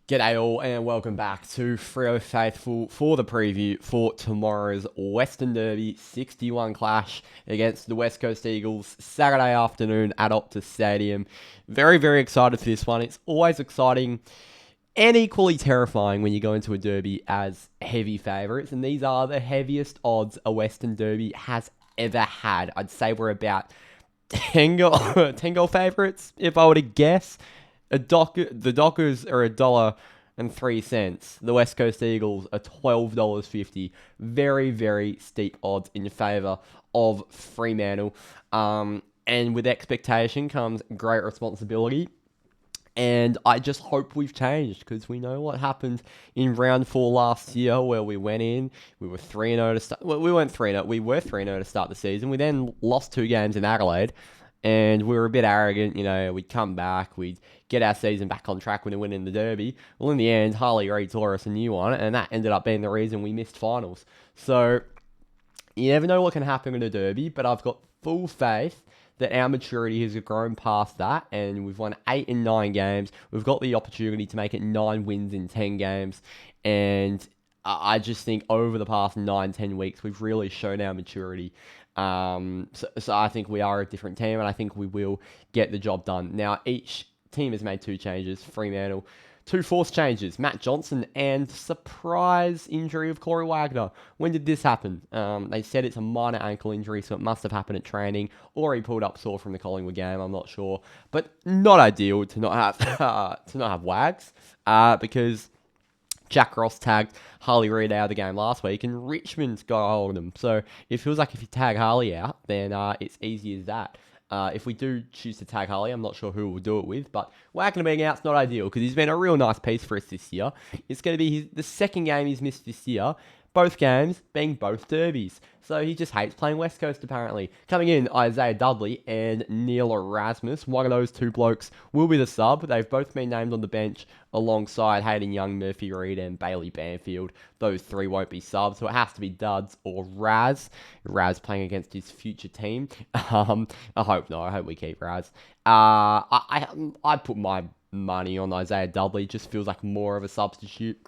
G'day all and welcome back to Freo Faithful for the preview for tomorrow's Western Derby 61 clash against the West Coast Eagles Saturday afternoon at Optus Stadium. Very, very excited for this one. It's always exciting and equally terrifying when you go into a derby as heavy favourites, and these are the heaviest odds a Western Derby has ever had. I'd say we're about 10 goal favourites, if I were to guess. The Dockers are $1.03. The West Coast Eagles are $12.50. Very, very steep odds in favour of Fremantle. And with expectation comes great responsibility. And I just hope we've changed, because we know what happened in round 4 last year, where we went in, we were 3-0 to start. Well, we weren't 3-0, we were 3-0 to start the season. We then lost 2 games in Adelaide. And we were a bit arrogant, we'd come back, we'd get our season back on track when we win in the Derby. Well, in the end, Harley Reid tore us a new one, and that ended up being the reason we missed finals. So, you never know what can happen in a Derby, but I've got full faith that our maturity has grown past that, and we've won 8 in 9 games. We've got the opportunity to make it 9 wins in 10 games, and I just think over the past 9-10 weeks, we've really shown our maturity. So I think we are a different team, and I think we will get the job done. Now, each team has made 2 changes. Fremantle, 2 forced changes. Matt Johnson and surprise injury of Corey Wagner. When did this happen? They said it's a minor ankle injury, so it must have happened at training, or he pulled up sore from the Collingwood game. I'm not sure, but not ideal to not have Wags, because Jack Ross tagged Harley Reid out of the game last week, and Richmond's got a hold of him. So it feels like if you tag Harley out, then it's easy as that. If we do choose to tag Harley, I'm not sure who we'll do it with, but Wagner being out's not ideal, because he's been a real nice piece for us this year. It's going to be the second game he's missed this year, both games being both derbies. So he just hates playing West Coast, apparently. Coming in, Isaiah Dudley and Neil Erasmus. One of those 2 blokes will be the sub. They've both been named on the bench alongside Hayden Young, Murphy Reid, and Bailey Banfield. Those 3 won't be subs, so it has to be Duds or Raz. Raz playing against his future team. I hope not. I hope we keep Raz. I put my money on Isaiah Dudley. Just feels like more of a substitute.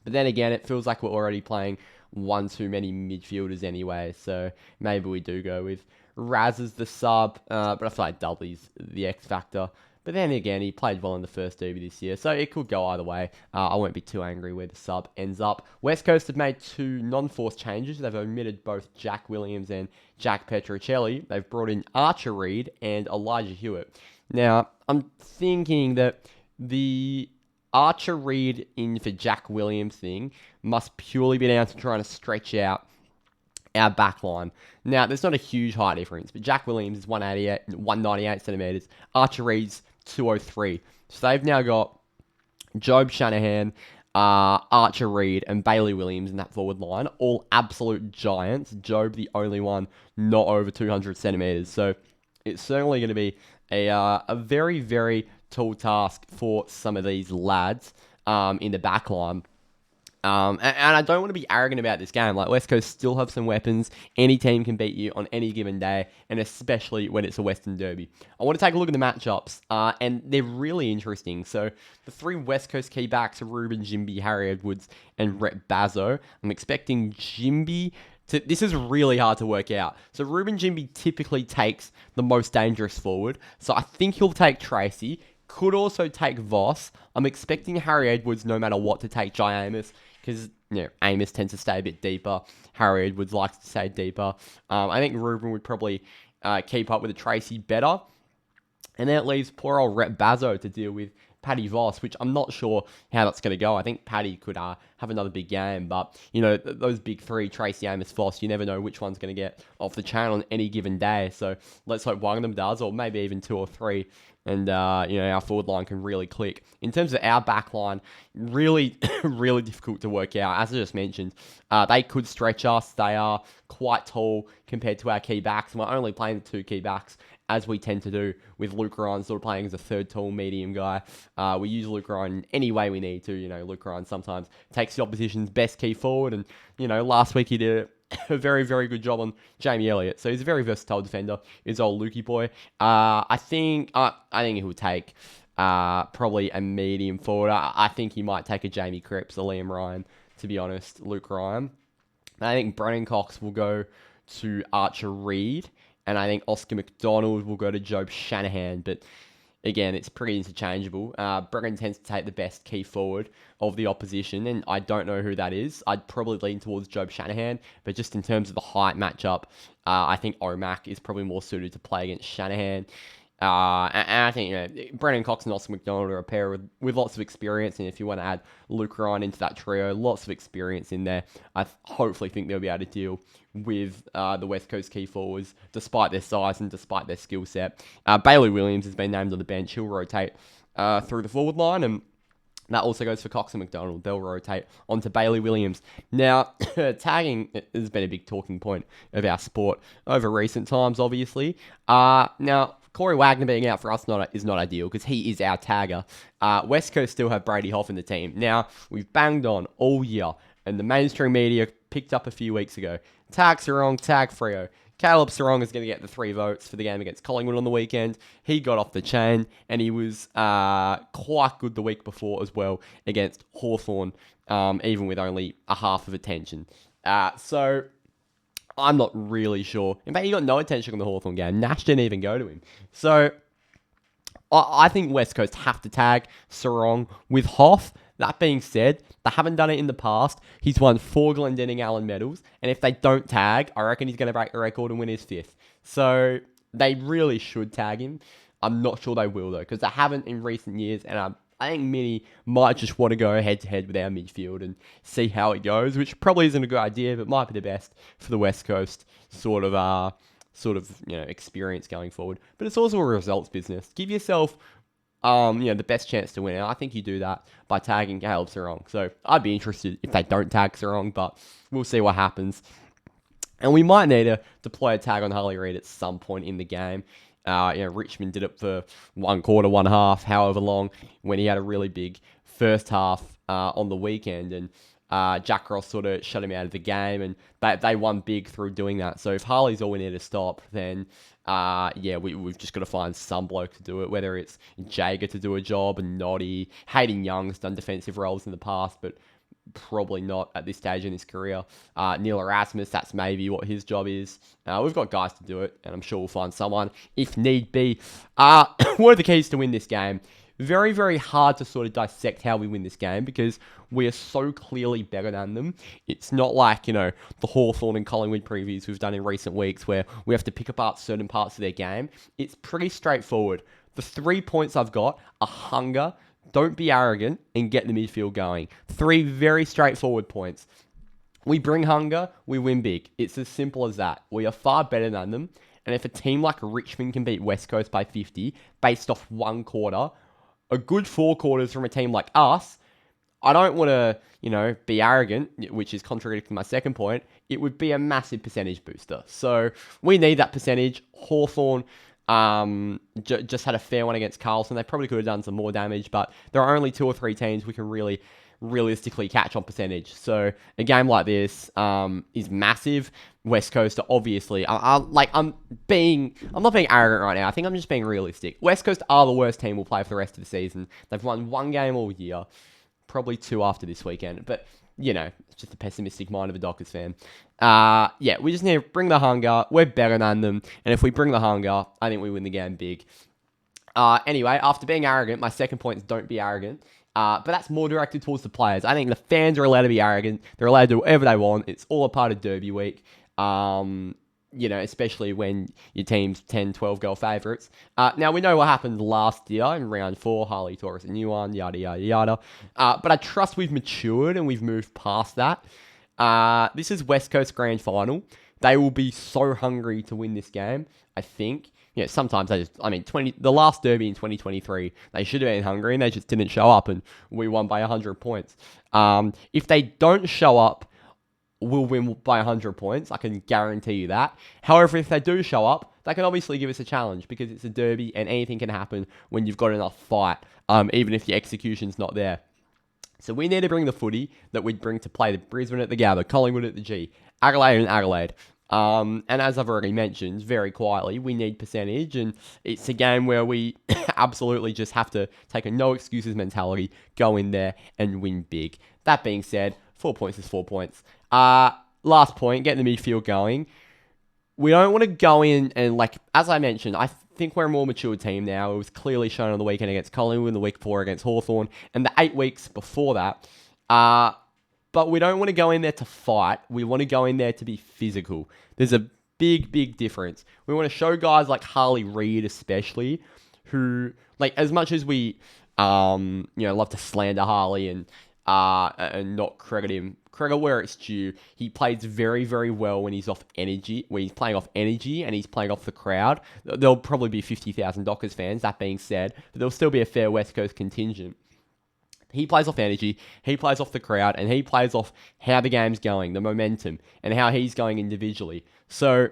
But then again, it feels like we're already playing one too many midfielders anyway, so maybe we do go with Raz as the sub, but I feel like Dudley's the X factor. But then again, he played well in the first derby this year, so it could go either way. I won't be too angry where the sub ends up. West Coast have made 2 non-forced changes. They've omitted both Jack Williams and Jack Petruccelli. They've brought in Archer Reid and Elijah Hewitt. Now, I'm thinking that the Archer Reid in for Jack Williams thing must purely be down to trying to stretch out our back line. Now, there's not a huge height difference, but Jack Williams is 198 centimetres. Archer Reid's 203. So they've now got Job Shanahan, Archer Reid, and Bailey Williams in that forward line, all absolute giants. Job the only one not over 200 centimetres. So it's certainly going to be a very, very tall task for some of these lads in the back line. And I don't want to be arrogant about this game. Like, West Coast still have some weapons. Any team can beat you on any given day, and especially when it's a Western Derby. I want to take a look at the matchups, and they're really interesting. So the 3 West Coast key backs are Ruben Jimby, Harry Edwards, and Rhett Bazzo. I'm expecting Jimby this is really hard to work out. So Ruben Jimby typically takes the most dangerous forward. So I think he'll take Tracy. Could also take Voss. I'm expecting Harry Edwards, no matter what, to take Jai Amos, because Amos tends to stay a bit deeper. Harry Edwards likes to stay deeper. I think Ruben would probably keep up with the Tracy better. And then it leaves poor old Rhett Bazzo to deal with Paddy Voss, which I'm not sure how that's going to go. I think Paddy could have another big game, but, those big 3, Tracy, Amos, Voss, you never know which one's going to get off the channel on any given day. So let's hope one of them does, or maybe even 2 or 3. And, our forward line can really click. In terms of our back line, really, really difficult to work out. As I just mentioned, they could stretch us. They are quite tall compared to our key backs. And we're only playing the 2 key backs, as we tend to do with Luke Ryan sort of playing as a 3rd tall medium guy. We use Luke Ryan any way we need to. Luke Ryan sometimes takes the opposition's best key forward. And, last week he did a very, very good job on Jamie Elliott. So he's a very versatile defender. He's old Lukey boy. I think he will take probably a medium forward. I think he might take a Jamie Cripps or Liam Ryan, to be honest, Luke Ryan. And I think Brennan Cox will go to Archer Reed, and I think Oscar McDonald will go to Job Shanahan, but again, it's pretty interchangeable. Brennan tends to take the best key forward of the opposition, and I don't know who that is. I'd probably lean towards Job Shanahan, but just in terms of the height matchup, I think Omac is probably more suited to play against Shanahan. And I think, Brennan Cox and Oscar McDonald are a pair with lots of experience, and if you want to add Luke Ryan into that trio, lots of experience in there. I hopefully think they'll be able to deal with the West Coast key forwards, despite their size and despite their skill set. Bailey Williams has been named on the bench. He'll rotate through the forward line, and that also goes for Cox and McDonald. They'll rotate onto Bailey Williams. Now, tagging has been a big talking point of our sport over recent times, obviously. Now, Corey Wagner being out for us is not ideal because he is our tagger. West Coast still have Brady Hoff in the team. Now, we've banged on all year, and the mainstream media picked up a few weeks ago. Tag Sarong, tag Freo. Caleb Sarong is going to get the 3 votes for the game against Collingwood on the weekend. He got off the chain, and he was quite good the week before as well against Hawthorn, even with only a half of attention. So I'm not really sure. In fact, he got no attention on the Hawthorn game. Nash didn't even go to him. So I think West Coast have to tag Sarong with Hoff. That being said, they haven't done it in the past. He's won 4 Glendinning Allen medals, and if they don't tag, I reckon he's going to break the record and win his 5th. So they really should tag him. I'm not sure they will, though, because they haven't in recent years, and I think Mini might just want to go head-to-head with our midfield and see how it goes, which probably isn't a good idea, but might be the best for the West Coast sort of experience going forward. But it's also a results business. Give yourself the best chance to win. And I think you do that by tagging Caleb Sarong. So I'd be interested if they don't tag Sarong, but we'll see what happens. And we might need to deploy a tag on Harley Reid at some point in the game. Richmond did it for 1 quarter, 1 half, however long, when he had a really big first half on the weekend. And Jack Ross sort of shut him out of the game, and they won big through doing that. So if Harley's all we need to stop, then we've just got to find some bloke to do it, whether it's Jager to do a job, and Noddy. Hayden Young's done defensive roles in the past, but probably not at this stage in his career. Neil Erasmus, that's maybe what his job is. We've got guys to do it, and I'm sure we'll find someone if need be. What are the keys to win this game? Very, very hard to sort of dissect how we win this game because we are so clearly better than them. It's not like, the Hawthorn and Collingwood previews we've done in recent weeks where we have to pick apart certain parts of their game. It's pretty straightforward. The 3 points I've got are hunger, don't be arrogant, and get the midfield going. 3 very straightforward points. We bring hunger, we win big. It's as simple as that. We are far better than them. And if a team like Richmond can beat West Coast by 50 based off 1 quarter, a good 4 quarters from a team like us, I don't want to, be arrogant, which is contradicting my second point. It would be a massive percentage booster. So we need that percentage. Hawthorn just had a fair one against Carlton. They probably could have done some more damage, but there are only 2 or 3 teams we can really realistically catch on percentage. So a game like this is massive. West Coast are obviously, I'm not being arrogant right now. I think I'm just being realistic. West Coast are the worst team we'll play for the rest of the season. They've won 1 game all year, probably 2 after this weekend. But, it's just the pessimistic mind of a Dockers fan. We just need to bring the hunger. We're better than them. And if we bring the hunger, I think we win the game big. Anyway, after being arrogant, my second point is don't be arrogant. But that's more directed towards the players. I think the fans are allowed to be arrogant. They're allowed to do whatever they want. It's all a part of Derby week. Especially when your team's 10, 12 goal favourites. Now, we know what happened last year in round 4. Harley tore us a new one, yada, yada, yada. But I trust we've matured and we've moved past that. This is West Coast Grand Final. They will be so hungry to win this game, I think. Sometimes the last Derby in 2023, they should have been hungry and they just didn't show up and we won by 100 points. If they don't show up, we'll win by 100 points. I can guarantee you that. However, if they do show up, they can obviously give us a challenge because it's a derby and anything can happen when you've got enough fight, even if the execution's not there. So we need to bring the footy that we'd bring to play the Brisbane at the Gather, Collingwood at the G, Adelaide and Adelaide. And as I've already mentioned, very quietly, we need percentage, and it's a game where we absolutely just have to take a no excuses mentality, go in there and win big. That being said, 4 points is 4 points. Last point, get the midfield going. We don't want to go in and, like, as I mentioned, I think we're a more mature team now. It was clearly shown on the weekend against Collingwood, the week before against Hawthorn, and the 8 weeks before that. But we don't want to go in there to fight. We want to go in there to be physical. There's a big, big difference. We want to show guys like Harley Reid especially, who, like, as much as we, love to slander Harley and not credit him, credit where it's due. He plays very, very well when he's off energy, when he's playing off energy and he's playing off the crowd. There'll probably be 50,000 Dockers fans, that being said, but there'll still be a fair West Coast contingent. He plays off energy, he plays off the crowd, and he plays off how the game's going, the momentum, and how he's going individually. So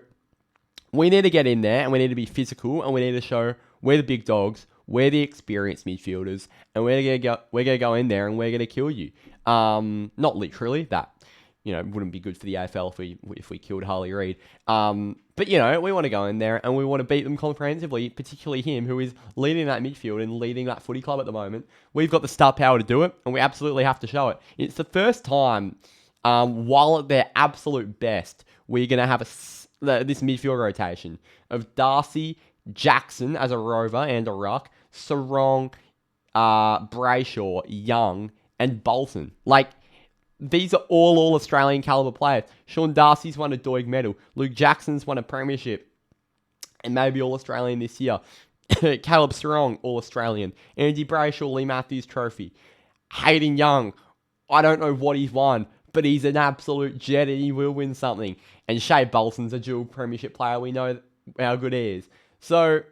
we need to get in there, and we need to be physical, and we need to show we're the big dogs, we're the experienced midfielders, and we're gonna go in there and we're gonna kill you. Not literally, that wouldn't be good for the AFL if we killed Harley Reid. But we want to go in there and we want to beat them comprehensively, particularly him, who is leading that midfield and leading that footy club at the moment. We've got the star power to do it, and we absolutely have to show it. It's the first time, while at their absolute best, we're going to have this midfield rotation of Darcy, Jackson as a rover and a ruck, Sarong, Brayshaw, Young, and Bolton. Like, these are all Australian caliber players. Sean Darcy's won a Doig medal. Luke Jackson's won a premiership. And maybe All-Australian this year. Caleb Sarong, All-Australian. Andy Brayshaw, Lee Matthews Trophy. Hayden Young, I don't know what he's won, but he's an absolute jet and he will win something. And Shea Bolton's a dual premiership player. We know how good he is. So,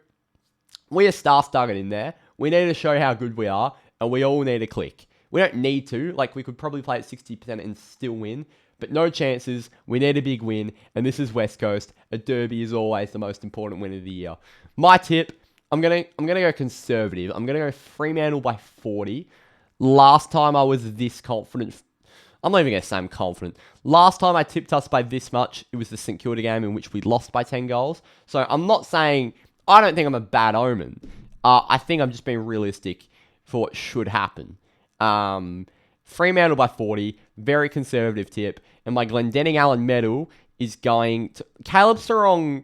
we are star-studded in there. We need to show how good we are, and we all need to click. We don't need to. Like, we could probably play at 60% and still win, but no chances. We need a big win, and this is West Coast. A derby is always the most important win of the year. My tip, I'm gonna go conservative. I'm gonna go Fremantle by 40. Last time I was this confident, I'm not even gonna say I'm confident. Last time I tipped us by this much, it was the St Kilda game in which we lost by 10 goals. So I'm not saying, I don't think I'm a bad omen. I think I'm just being realistic for what should happen. Fremantle by 40, very conservative tip. And my Glendenning Allen medal is going to... Caleb Sarong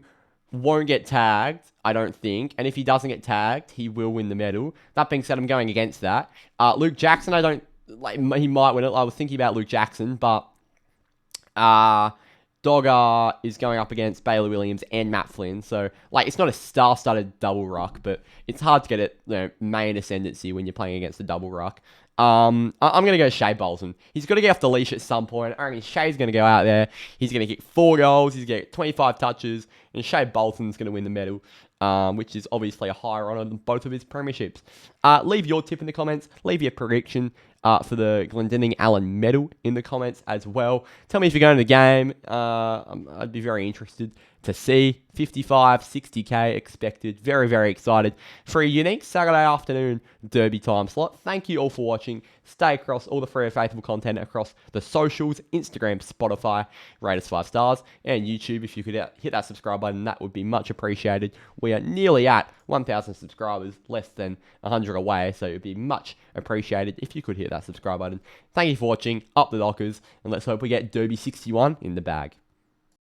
won't get tagged, I don't think. And if he doesn't get tagged, he will win the medal. That being said, I'm going against that. Luke Jackson, I don't... Like, he might win it. I was thinking about Luke Jackson, but... Dogger is going up against Bailey Williams and Matt Flynn. So, like, it's not a star-studded double ruck, but it's hard to get it, main ascendancy when you're playing against a double ruck. I'm going to go Shea Bolton. He's got to get off the leash at some point. I reckon Shea's going to go out there. He's going to kick 4 goals. He's going to get 25 touches. And Shea Bolton's going to win the medal, which is obviously a higher honour than both of his premierships. Leave your tip in the comments. Leave your prediction for the Glendenning Allen medal in the comments as well. Tell me if you're going to the game. I'd be very interested to see. 55, 60k expected. Very, very excited for a unique Saturday afternoon derby time slot. Thank you all for watching. Stay across all the Freo Faithful content across the socials, Instagram, Spotify, rate us 5 stars, and YouTube. If you could hit that subscribe button, that would be much appreciated. We are nearly at 1,000 subscribers, less than 100 away, so it would be much appreciated if you could hit that subscribe button. Thank you for watching. Up the Dockers, and let's hope we get Derby 61 in the bag.